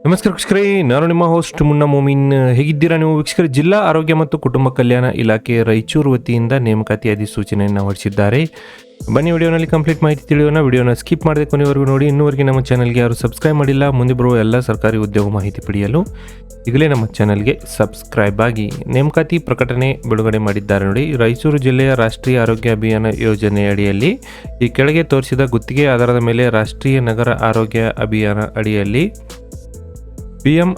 ನಮಸ್ಕಾರ ವೀಕ್ಷಕರೇ, ನಾನು ನಿಮ್ಮ ಹೋಸ್ಟ್ ಮುನ್ನಾ ಮೋಮಿನ್. ಹೇಗಿದ್ದೀರಾ ನೀವು ವೀಕ್ಷಕರೇ? ಜಿಲ್ಲಾ ಆರೋಗ್ಯ ಮತ್ತು ಕುಟುಂಬ ಕಲ್ಯಾಣ ಇಲಾಖೆ ರಾಯಚೂರು ವತಿಯಿಂದ ನೇಮಕಾತಿ ಅಧಿಸೂಚನೆಯನ್ನು ಹೊರಡಿಸಿದ್ದಾರೆ. ಬನ್ನಿ ವಿಡಿಯೋನಲ್ಲಿ ಕಂಪ್ಲೀಟ್ ಮಾಹಿತಿ ತಿಳಿಯೋಣ. ವಿಡಿಯೋನ ಸ್ಕಿಪ್ ಮಾಡದೆ ಕೊನೆವರೆಗೂ ನೋಡಿ. ಇನ್ನೂವರೆಗೆ ನಮ್ಮ ಚಾನಲ್ಗೆ ಯಾರು ಸಬ್ಸ್ಕ್ರೈಬ್ ಮಾಡಿಲ್ಲ, ಮುಂದೆ ಬರುವ ಎಲ್ಲ ಸರ್ಕಾರಿ ಉದ್ಯೋಗ ಮಾಹಿತಿ ಪಡೆಯಲು ಈಗಲೇ ನಮ್ಮ ಚಾನಲ್ಗೆ ಸಬ್ಸ್ಕ್ರೈಬ್ ಆಗಿ. ನೇಮಕಾತಿ ಪ್ರಕಟಣೆ ಬಿಡುಗಡೆ ಮಾಡಿದ್ದಾರೆ ನೋಡಿ. ರಾಯಚೂರು ಜಿಲ್ಲೆಯ ರಾಷ್ಟ್ರೀಯ ಆರೋಗ್ಯ ಅಭಿಯಾನ ಯೋಜನೆ ಅಡಿಯಲ್ಲಿ ಈ ಕೆಳಗೆ ತೋರಿಸಿದ ಗುತ್ತಿಗೆ ಆಧಾರದ ಮೇಲೆ ರಾಷ್ಟ್ರೀಯ ನಗರ ಆರೋಗ್ಯ ಅಭಿಯಾನ ಅಡಿಯಲ್ಲಿ PM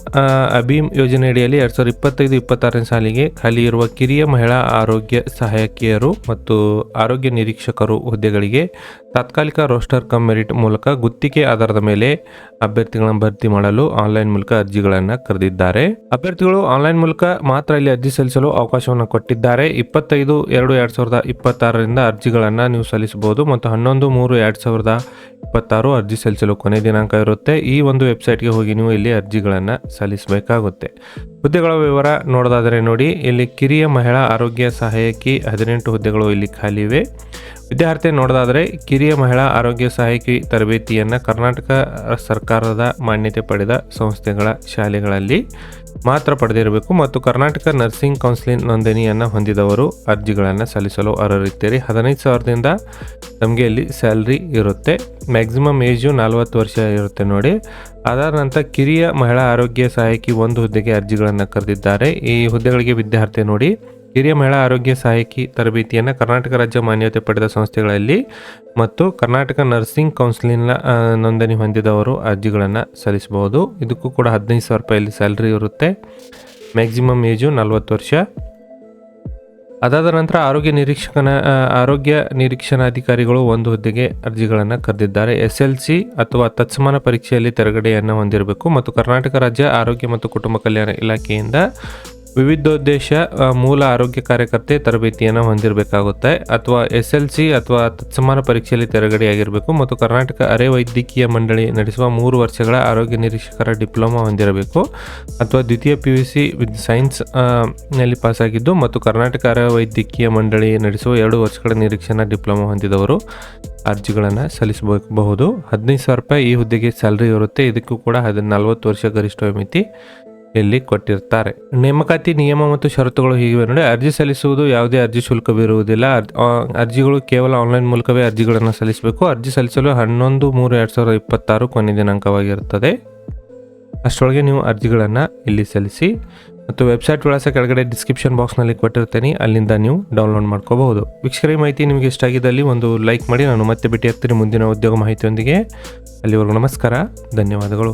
ಅಭೀಮ್ ಯೋಜನೆಯಡಿಯಲ್ಲಿ 2025-26 ಸಾಲಿಗೆ ಖಾಲಿ ಇರುವ ಕಿರಿಯ ಮಹಿಳಾ ಆರೋಗ್ಯ ಸಹಾಯಕಿಯರು ಮತ್ತು ಆರೋಗ್ಯ ನಿರೀಕ್ಷಕರು ಹುದ್ದೆಗಳಿಗೆ ತಾತ್ಕಾಲಿಕ ರೋಸ್ಟರ್ ಕಮ್ ಮೆರಿಟ್ ಮೂಲಕ ಗುತ್ತಿಗೆ ಆಧಾರದ ಮೇಲೆ ಅಭ್ಯರ್ಥಿಗಳನ್ನು ಭರ್ತಿ ಮಾಡಲು ಆನ್ಲೈನ್ ಮೂಲಕ ಅರ್ಜಿಗಳನ್ನು ಕರೆದಿದ್ದಾರೆ. ಅಭ್ಯರ್ಥಿಗಳು ಆನ್ಲೈನ್ ಮೂಲಕ ಮಾತ್ರ ಇಲ್ಲಿ ಅರ್ಜಿ ಸಲ್ಲಿಸಲು ಅವಕಾಶವನ್ನು ಕೊಟ್ಟಿದ್ದಾರೆ. 25/2/2026 ಅರ್ಜಿಗಳನ್ನು ನೀವು ಸಲ್ಲಿಸಬಹುದು ಮತ್ತು 11/3/2026 ಅರ್ಜಿ ಸಲ್ಲಿಸಲು ಕೊನೆ ದಿನಾಂಕ ಇರುತ್ತೆ. ಈ ಒಂದು ವೆಬ್ಸೈಟ್ಗೆ ಹೋಗಿ ನೀವು ಇಲ್ಲಿ ಅರ್ಜಿಗಳನ್ನು ಸಲ್ಲಿಸಬೇಕಾಗುತ್ತೆ. ಹುದ್ದೆಗಳ ವಿವರ ನೋಡೋದಾದರೆ ನೋಡಿ, ಇಲ್ಲಿ ಕಿರಿಯ ಮಹಿಳಾ ಆರೋಗ್ಯ ಸಹಾಯಕಿ 18 ಹುದ್ದೆಗಳು ಇಲ್ಲಿ ಖಾಲಿ ಇವೆ. ವಿದ್ಯಾರ್ಥಿ ನೋಡೋದಾದರೆ ಕಿರಿಯ ಮಹಿಳಾ ಆರೋಗ್ಯ ಸಹಾಯಕಿ ತರಬೇತಿಯನ್ನು ಕರ್ನಾಟಕ ಸರ್ಕಾರದ ಮಾನ್ಯತೆ ಪಡೆದ ಸಂಸ್ಥೆಗಳ ಶಾಲೆಗಳಲ್ಲಿ ಮಾತ್ರ ಪಡೆದಿರಬೇಕು ಮತ್ತು ಕರ್ನಾಟಕ ನರ್ಸಿಂಗ್ ಕೌನ್ಸಿಲಿಂಗ್ ನೋಂದಣಿಯನ್ನು ಹೊಂದಿದವರು ಅರ್ಜಿಗಳನ್ನು ಸಲ್ಲಿಸಲು ಅರ್ಹರಿದ್ದೀರಿ. 15,000ದಿಂದ ನಮಗೆ ಇಲ್ಲಿ ಸ್ಯಾಲ್ರಿ ಇರುತ್ತೆ. ಮ್ಯಾಕ್ಸಿಮಮ್ ಏಜು 40 ವರ್ಷ ಇರುತ್ತೆ ನೋಡಿ. ಅದರ ನಂತರ ಕಿರಿಯ ಮಹಿಳಾ ಆರೋಗ್ಯ ಸಹಾಯಕಿ 1 ಹುದ್ದೆಗೆ ಅರ್ಜಿಗಳನ್ನು ಕರೆದಿದ್ದಾರೆ. ಈ ಹುದ್ದೆಗಳಿಗೆ ವಿದ್ಯಾರ್ಥಿ ನೋಡಿ, ಕಿರಿಯ ಮಹಿಳಾ ಆರೋಗ್ಯ ಸಹಾಯಕಿ ತರಬೇತಿಯನ್ನು ಕರ್ನಾಟಕ ರಾಜ್ಯ ಮಾನ್ಯತೆ ಪಡೆದ ಸಂಸ್ಥೆಗಳಲ್ಲಿ ಮತ್ತು ಕರ್ನಾಟಕ ನರ್ಸಿಂಗ್ ಕೌನ್ಸಿಲಿಂಗ್ ನೋಂದಣಿ ಹೊಂದಿದವರು ಅರ್ಜಿಗಳನ್ನು ಸಲ್ಲಿಸಬಹುದು. ಇದಕ್ಕೂ ಕೂಡ 15,000 ರೂಪಾಯಿ ಇಲ್ಲಿ ಸ್ಯಾಲ್ರಿ ಇರುತ್ತೆ. ಮ್ಯಾಕ್ಸಿಮಮ್ ಏಜು 40 ವರ್ಷ. ಅದಾದ ನಂತರ ಆರೋಗ್ಯ ನಿರೀಕ್ಷಣಾಧಿಕಾರಿಗಳು 1 ಹುದ್ದೆಗೆ ಅರ್ಜಿಗಳನ್ನು ಕರೆದಿದ್ದಾರೆ. SLC ಅಥವಾ ತತ್ಸಮಾನ ಪರೀಕ್ಷೆಯಲ್ಲಿ ತೇರ್ಗಡೆಯನ್ನು ಹೊಂದಿರಬೇಕು ಮತ್ತು ಕರ್ನಾಟಕ ರಾಜ್ಯ ಆರೋಗ್ಯ ಮತ್ತು ಕುಟುಂಬ ಕಲ್ಯಾಣ ಇಲಾಖೆಯಿಂದ ವಿವಿಧೋದ್ದೇಶ ಮೂಲ ಆರೋಗ್ಯ ಕಾರ್ಯಕರ್ತೆ ತರಬೇತಿಯನ್ನು ಹೊಂದಿರಬೇಕಾಗುತ್ತೆ ಅಥವಾ SLC ಅಥವಾ ತತ್ಸಮಾನ ಪರೀಕ್ಷೆಯಲ್ಲಿ ತೇರ್ಗಡೆಯಾಗಿರಬೇಕು ಮತ್ತು ಕರ್ನಾಟಕ ಅರೆ ವೈದ್ಯಕೀಯ ಮಂಡಳಿ ನಡೆಸುವ 3 ವರ್ಷಗಳ ಆರೋಗ್ಯ ನಿರೀಕ್ಷಕರ ಡಿಪ್ಲೊಮಾ ಹೊಂದಿರಬೇಕು ಅಥವಾ ದ್ವಿತೀಯ PUC ವಿತ್ ಸೈನ್ಸ್ ನಲ್ಲಿ ಪಾಸಾಗಿದ್ದು ಮತ್ತು ಕರ್ನಾಟಕ ಅರೆ ವೈದ್ಯಕೀಯ ಮಂಡಳಿ ನಡೆಸುವ 2 ವರ್ಷಗಳ ನಿರೀಕ್ಷಣಾ ಡಿಪ್ಲೊಮಾ ಹೊಂದಿದವರು ಅರ್ಜಿಗಳನ್ನು ಸಲ್ಲಿಸಬಹುದು. 15,000 ರೂಪಾಯಿ ಈ ಹುದ್ದೆಗೆ ಸ್ಯಾಲ್ರಿ ಇರುತ್ತೆ. ಇದಕ್ಕೂ ಕೂಡ 40 ವರ್ಷ ಗರಿಷ್ಠ ಮಿತಿ ಇಲ್ಲಿ ಕೊಟ್ಟಿರ್ತಾರೆ. ನೇಮಕಾತಿ ನಿಯಮ ಮತ್ತು ಷರತ್ತುಗಳು ಹೀಗಿವೆ ನೋಡಿ. ಅರ್ಜಿ ಸಲ್ಲಿಸುವುದು ಯಾವುದೇ ಅರ್ಜಿ ಶುಲ್ಕವಿರುವುದಿಲ್ಲ. ಅರ್ಜಿಗಳು ಕೇವಲ ಆನ್ಲೈನ್ ಮೂಲಕವೇ ಅರ್ಜಿಗಳನ್ನು ಸಲ್ಲಿಸಬೇಕು. ಅರ್ಜಿ ಸಲ್ಲಿಸಲು 11/3/2026 ಕೊನೆ ದಿನಾಂಕವಾಗಿರುತ್ತದೆ. ಅಷ್ಟರೊಳಗೆ ನೀವು ಅರ್ಜಿಗಳನ್ನು ಇಲ್ಲಿ ಸಲ್ಲಿಸಿ ಮತ್ತು ವೆಬ್ಸೈಟ್ ವಿಳಾಸ ಕೆಳಗಡೆ ಡಿಸ್ಕ್ರಿಪ್ಷನ್ ಬಾಕ್ಸ್ನಲ್ಲಿ ಕೊಟ್ಟಿರ್ತೀನಿ, ಅಲ್ಲಿಂದ ನೀವು ಡೌನ್ಲೋಡ್ ಮಾಡ್ಕೋಬಹುದು. ವೀಕ್ಷಕರ, ಮಾಹಿತಿ ನಿಮಗೆ ಇಷ್ಟ ಆಗಿದ್ದಲ್ಲಿ ಒಂದು ಲೈಕ್ ಮಾಡಿ. ನಾನು ಮತ್ತೆ ಭೇಟಿ ಆಗ್ತೀನಿ ಮುಂದಿನ ಉದ್ಯೋಗ ಮಾಹಿತಿಯೊಂದಿಗೆ. ಅಲ್ಲಿವರೆಗೂ ನಮಸ್ಕಾರ, ಧನ್ಯವಾದಗಳು.